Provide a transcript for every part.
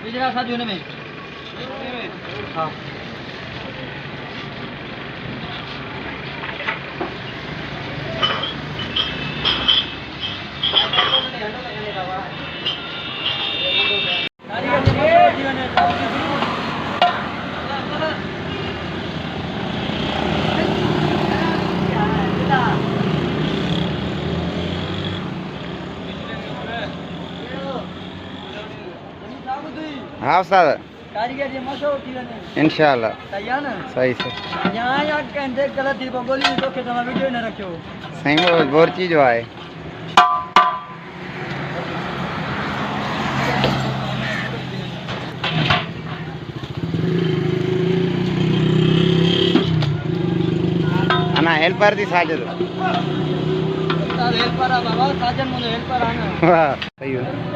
बिजरा साजू ने में हां हाँ सर कारीगर ये मसो होती है इंशाल्लाह तैयार ना सही से यहाँ या कहते गलत थी बोली तो के तुम वीडियो न रखो सही में बोर चीज है अना हेल्पर थी साजद हेल्पर आ बाबा साजन मुझे हेल्पर आना वाह सही है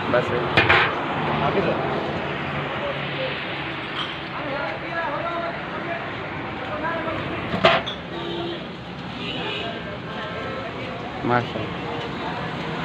बस माशाल्लाह